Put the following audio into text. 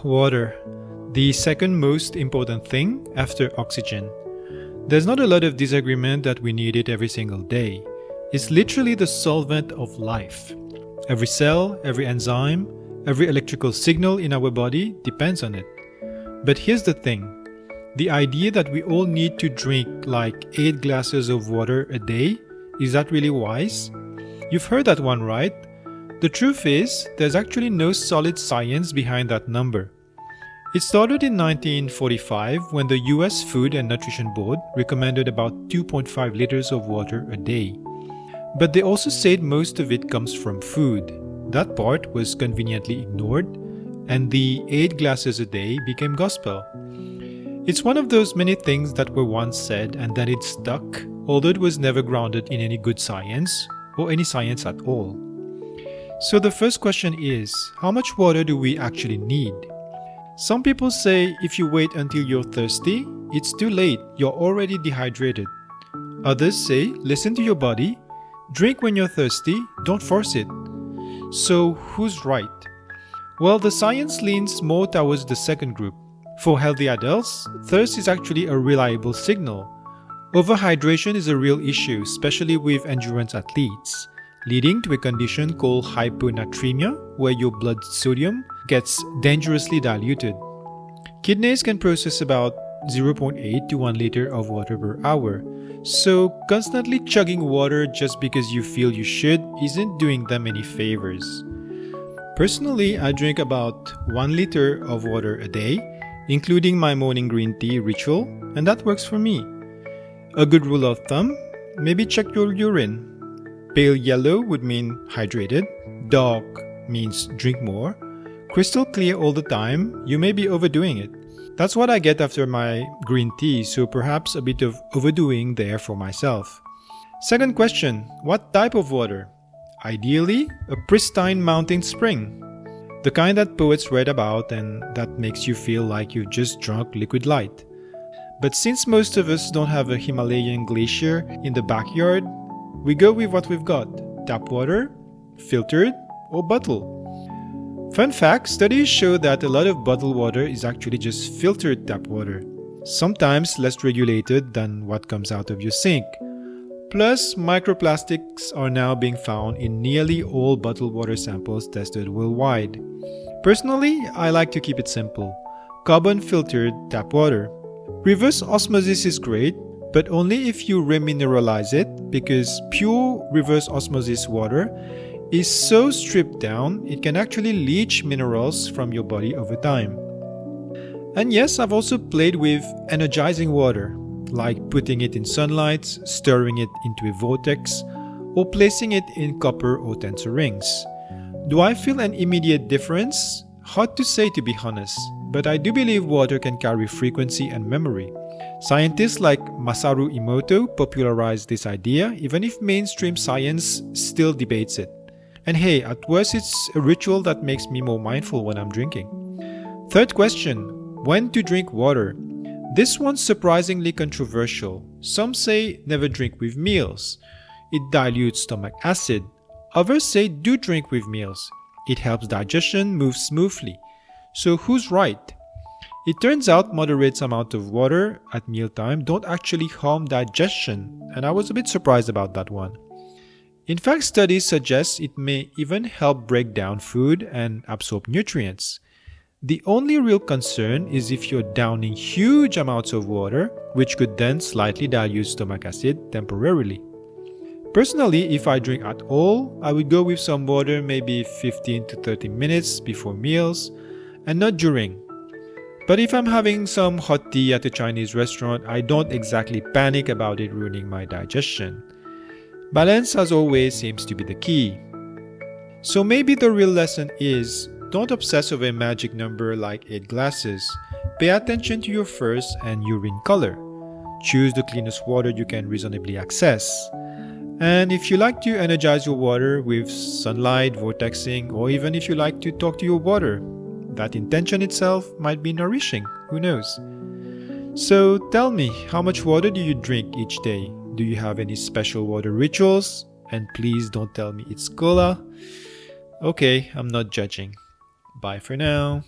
Water. The second most important thing after oxygen. There's not a lot of disagreement that we need it every single day. It's literally the solvent of life. Every cell, every enzyme, every electrical signal in our body depends on it. But here's the thing. The idea that we all need to drink like 8 glasses of water a day, is that really wise? You've heard that one, right? The truth is, there's actually no solid science behind that number. It started in 1945 when the US Food and Nutrition Board recommended about 2.5 liters of water a day. But they also said most of it comes from food. That part was conveniently ignored, and the 8 glasses a day became gospel. It's one of those many things that were once said and then it stuck, although it was never grounded in any good science, or any science at all. So the first question is, how much water do we actually need? Some people say if you wait until you're thirsty, it's too late, you're already dehydrated. Others say, listen to your body, drink when you're thirsty, don't force it. So who's right? Well, the science leans more towards the second group. For healthy adults, thirst is actually a reliable signal. Overhydration is a real issue, especially with endurance athletes, leading to a condition called hyponatremia, where your blood sodium gets dangerously diluted. Kidneys can process about 0.8 to 1 liter of water per hour, so constantly chugging water just because you feel you should isn't doing them any favors. Personally, I drink about 1 liter of water a day, including my morning green tea ritual, and that works for me. A good rule of thumb, maybe check your urine. Pale yellow would mean hydrated, dark means drink more, crystal clear all the time, you may be overdoing it. That's what I get after my green tea, so perhaps a bit of overdoing there for myself. Second question, what type of water? Ideally, a pristine mountain spring. The kind that poets write about and that makes you feel like you've just drunk liquid light. But since most of us don't have a Himalayan glacier in the backyard, we go with what we've got, tap water, filtered, or bottled. Fun fact, studies show that a lot of bottled water is actually just filtered tap water, sometimes less regulated than what comes out of your sink. Plus, microplastics are now being found in nearly all bottled water samples tested worldwide. Personally, I like to keep it simple. Carbon-filtered tap water. Reverse osmosis is great, but only if you remineralize it, because pure reverse osmosis water is so stripped down, it can actually leach minerals from your body over time. And yes, I've also played with energizing water, like putting it in sunlight, stirring it into a vortex, or placing it in copper or tensor rings. Do I feel an immediate difference? Hard to say, to be honest, but I do believe water can carry frequency and memory. Scientists like Masaru Emoto popularized this idea, even if mainstream science still debates it. And hey, at worst it's a ritual that makes me more mindful when I'm drinking. Third question, when to drink water? This one's surprisingly controversial. Some say never drink with meals. It dilutes stomach acid. Others say do drink with meals. It helps digestion move smoothly. So who's right? It turns out moderate amount of water at mealtime don't actually harm digestion, and I was a bit surprised about that one. In fact, studies suggest it may even help break down food and absorb nutrients. The only real concern is if you're downing huge amounts of water, which could then slightly dilute stomach acid temporarily. Personally, if I drink at all, I would go with some water maybe 15 to 30 minutes before meals, and not during. But if I'm having some hot tea at a Chinese restaurant, I don't exactly panic about it ruining my digestion. Balance, as always, seems to be the key. So maybe the real lesson is, don't obsess over a magic number like 8 glasses. Pay attention to your thirst and urine color. Choose the cleanest water you can reasonably access. And if you like to energize your water with sunlight, vortexing, or even if you like to talk to your water, that intention itself might be nourishing, who knows? So tell me, how much water do you drink each day? Do you have any special water rituals? And please don't tell me it's cola. Okay, I'm not judging. Bye for now.